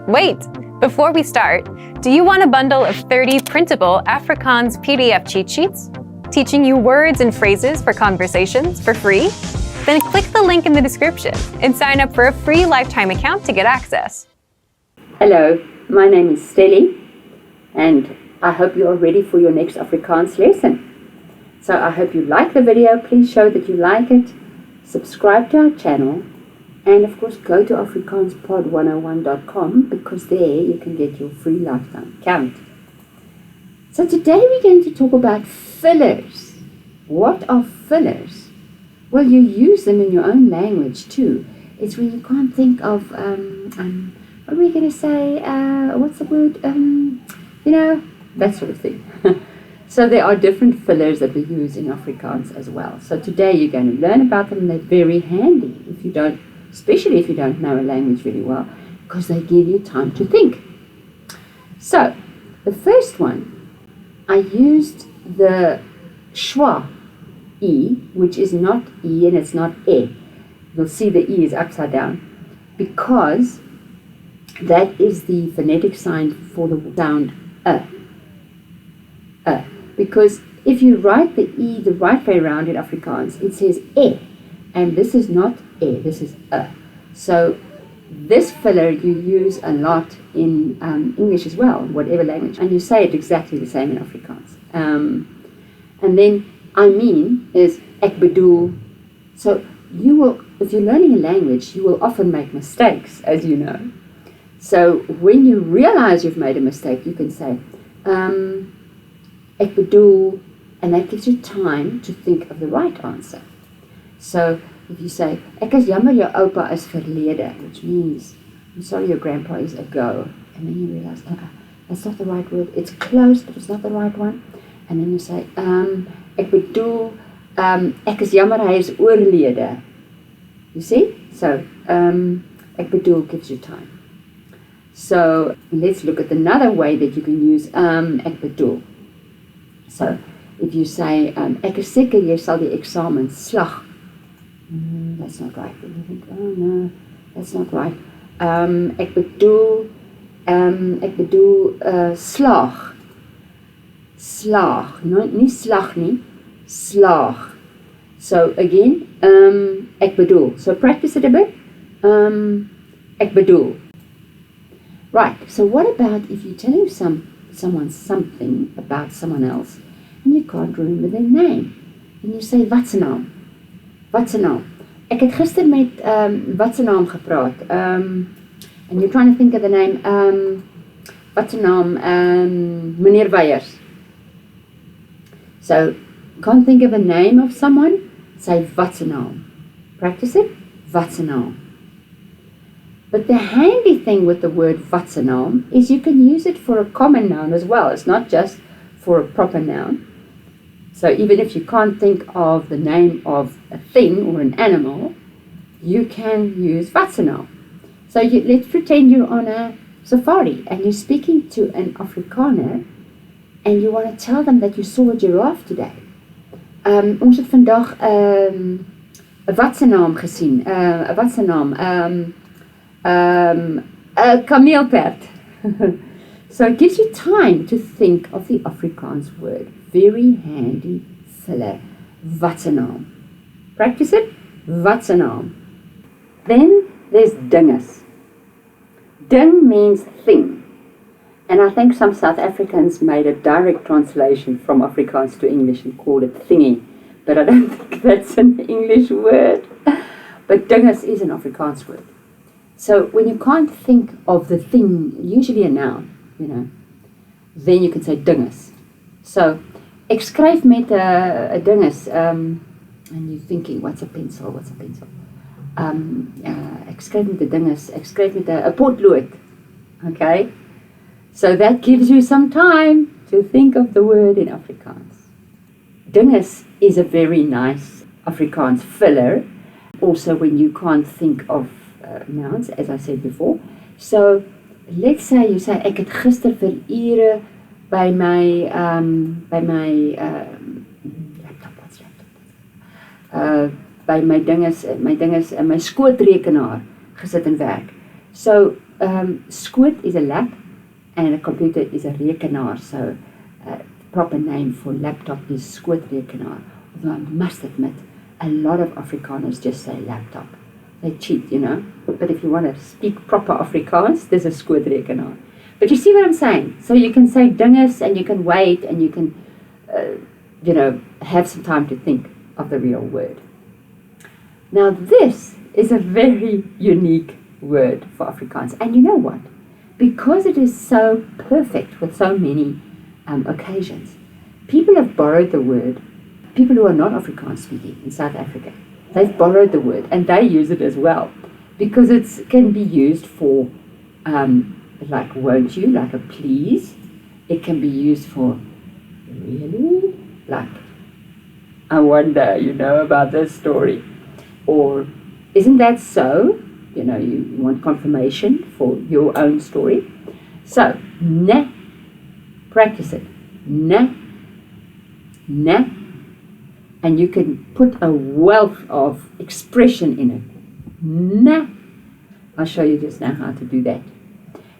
Wait! Before we start, do you want a bundle of 30 printable Afrikaans PDF cheat sheets? Teaching you words and phrases for conversations for free? Then click the link in the description and sign up for a free lifetime account to get access. Hello, my name is Stelly, and I hope you are ready for your next Afrikaans lesson. So I hope you like the video. Please show that you like it. Subscribe to our channel. And of course, go to afrikaanspod101.com because there you can get your free lifetime account. So today we're going to talk about fillers. What are fillers? Well, you use them in your own language too. It's when you can't think of, what are we going to say, what's the word, that sort of thing. So there are different fillers that we use in Afrikaans as well. So today you're going to learn about them, and they're very handy especially if you don't know a language really well, because they give you time to think. So the first one, I used the schwa E, which is not E and it's not E. You'll see the E is upside down because that is the phonetic sign for the sound Because if you write the E the right way around in Afrikaans, it says E, and this is not E, this is So this filler you use a lot in English as well, whatever language, and you say it exactly the same in Afrikaans. And then I mean is ek bedoel. So you will, if you're learning a language, you will often make mistakes, as you know. So when you realize you've made a mistake, you can say ek bedoel, and that gives you time to think of the right answer. So if you say, ek is jammer jou oupa is verlede, which means, I'm sorry your grandpa is ago, and then you realize, that's not the right word, it's close, but it's not the right one. And then you say, ek bedoel, ek is jammer hy is oorlede. You see? So, ek bedoel gives you time. So, let's look at another way that you can use ek bedoel. So, if you say, ek is seker jy sal die eksamen slag. That's not right. You think, oh no, that's not right. Ek bedoel slaag. Slaag. No, nie slag nie, slaag. So again, ek bedoel. So practice it a bit. Ek bedoel. Right, so what about if you're telling someone something about someone else and you can't remember their name? And you say, wat se naam? Wat se naam? Ek het gister met wat se naam gepraat. And you're trying to think of the name. Wat se naam? Meneer Weyers. So, can't think of a name of someone? Say wat se naam. Practice it. Wat se naam. But the handy thing with the word wat se naam is you can use it for a common noun as well. It's not just for a proper noun. So even if you can't think of the name of a thing or an animal, you can use wat se naam. So let's pretend you're on a safari and you're speaking to an Afrikaner and you want to tell them that you saw a giraffe today. Ons het vandag 'n wat se naam gesien. 'n wat se naam? 'n kameelperd. So it gives you time to think of the Afrikaans word. Very handy filler. Wat se naam. Practice it. Wat se naam. Then there's dinges. Ding means thing. And I think some South Africans made a direct translation from Afrikaans to English and called it thingy. But I don't think that's an English word. But dinges is an Afrikaans word. So when you can't think of the thing, usually a noun, then you can say dinges. So, ek skryf met 'n dinges, and you're thinking, what's a pencil? Ek skryf met 'n dinges, ek skryf met 'n potlood. Okay? So that gives you some time to think of the word in Afrikaans. Dinges is a very nice Afrikaans filler, also when you can't think of nouns, as I said before. So, let's say you say, ek het gister vir ure by my by my dinges, my skootrekenaar gesit en werk. So skoot is a lap and a computer is a rekenaar. So proper name for laptop is skootrekenaar. Although I must admit, a lot of Afrikaners just say laptop. They cheat, you know. But if you want to speak proper Afrikaans, there's a skootrekenaar. But you see what I'm saying? So you can say dinges and you can wait and you can, have some time to think of the real word. Now this is a very unique word for Afrikaans. And you know what? Because it is so perfect with so many occasions, people have borrowed the word. People who are not Afrikaans speaking in South Africa, they've borrowed the word and they use it as well. Because it can be used for like won't you, like a please. It can be used for really, like I wonder, about this story. Or isn't that so? You want confirmation for your own story. So, ne, practice it. Ne, ne, and you can put a wealth of expression in it. Ne. I'll show you just now how to do that.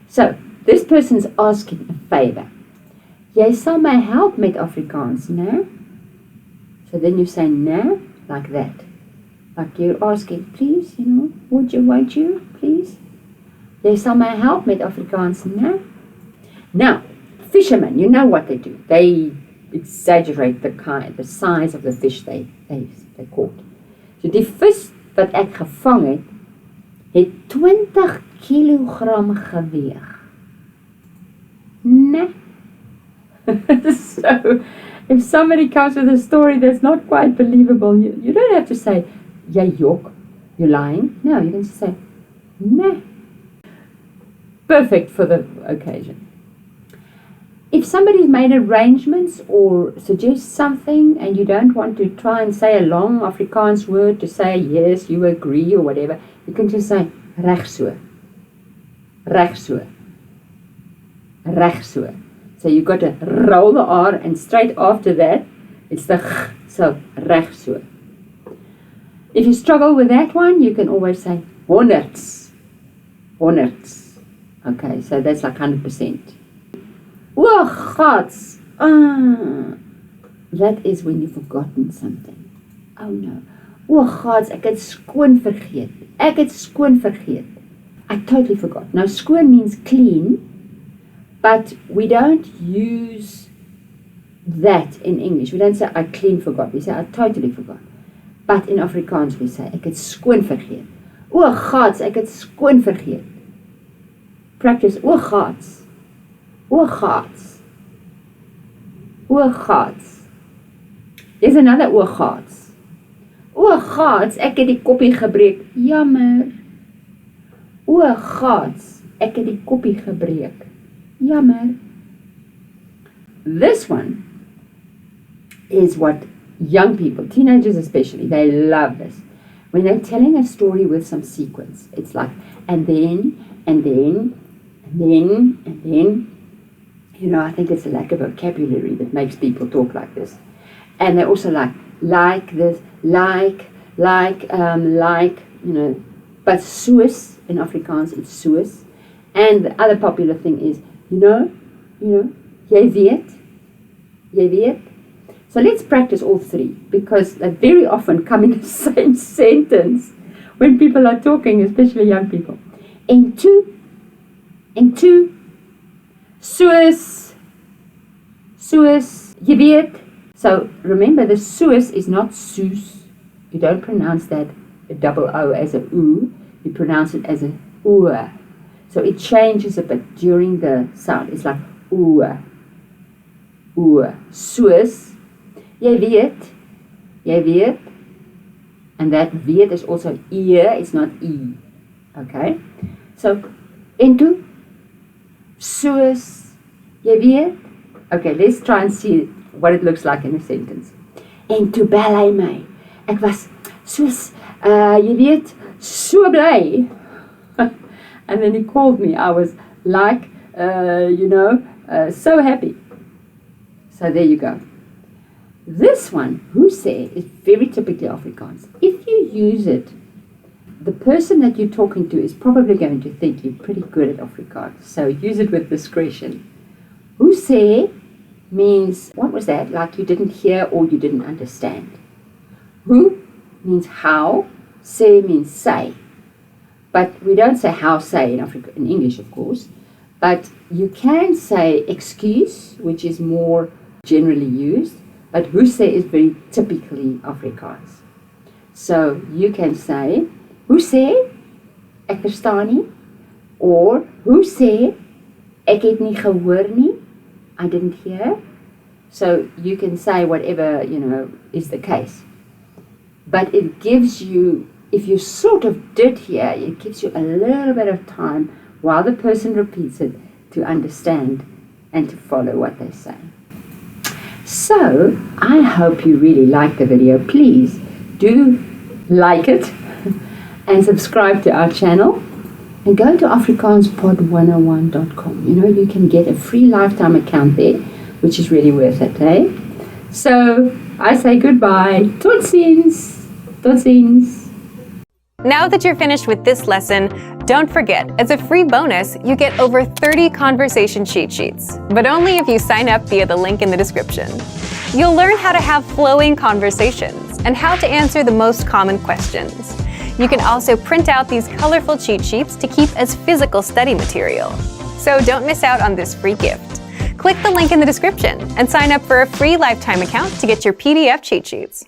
So, this person's asking a favor. Jy sal my help met Afrikaans, né? So then you say ne, like that. Like you're asking, please, won't you, please? Jy sal my help met Afrikaans, né? Now, fishermen, you know what they do. They exaggerate the size of the fish they caught. So die vis wat ek gevang het 20 kilogram geweeg. Nee. So, if somebody comes with a story that's not quite believable, you don't have to say, jy jok, you're lying. No, you can just say, nee. Perfect for the occasion. If somebody's made arrangements or suggests something and you don't want to try and say a long Afrikaans word to say yes, you agree or whatever, you can just say reg so. Reg so. Reg so. So you've got to roll the R and straight after that, it's the ch, so reg so. If you struggle with that one, you can always say honderds. Honderds. Okay, so that's like 100%. Oh, gods. That is when you've forgotten something. Oh no. Oh, gods, ek het skoon vergeet. Ek het skoon vergeet. I totally forgot. Now, skoon means clean, but we don't use that in English. We don't say I clean forgot. We say I totally forgot. But in Afrikaans we say ek het skoon vergeet. Oh, gods, ek het skoon vergeet. Practice, oh, gods. O gods. O gods. There's another o gods. O gods, ek het die koppie gebreek. Jammer. O gods, ek het die koppie gebreek. Jammer. This one is what young people, teenagers especially, they love this. When they're telling a story with some sequence, it's like, and then, and then, and then, and then. I think it's a lack of vocabulary that makes people talk like this. And they also like this, like, but soos in Afrikaans, it's soos. And the other popular thing is, jy weet. So let's practice all three, because they very often come in the same sentence when people are talking, especially young people. En toe, soos, jy weet. So remember, the soos is not soos. You don't pronounce that a double O as a oo. You pronounce it as a oor. So it changes a bit during the sound. It's like oor. Soos, jy weet. And that weet is also ear, it's not e. Okay? So, en toe, soos, jy weet. Okay, let's try and see what it looks like in a sentence. En toe bel hy my. Ek was soos, jy weet, so bly. And then he called me. I was like, so happy. So there you go. This one, hoe sê, is very typically Afrikaans. If you use it the person that you're talking to is probably going to think you're pretty good at Afrikaans, so use it with discretion. Hoe sê means, what was that? Like you didn't hear or you didn't understand. Hoe means how, sê means say. But we don't say how say in English, of course. But you can say excuse, which is more generally used. But hoe sê is very typically Afrikaans. So you can say, hoe sê, ek verstaan nie. Or, hoe sê, ek het nie gehoor nie. I didn't hear. So you can say whatever, is the case. But it gives you, if you sort of did hear, it gives you a little bit of time while the person repeats it to understand and to follow what they say. So, I hope you really liked the video. Please do like it and subscribe to our channel. And go to afrikaanspod101.com. You can get a free lifetime account there, which is really worth it, eh? So, I say goodbye. Totsiens. Totsiens. Now that you're finished with this lesson, don't forget, as a free bonus, you get over 30 conversation cheat sheets, but only if you sign up via the link in the description. You'll learn how to have flowing conversations and how to answer the most common questions. You can also print out these colorful cheat sheets to keep as physical study material. So don't miss out on this free gift. Click the link in the description and sign up for a free lifetime account to get your PDF cheat sheets.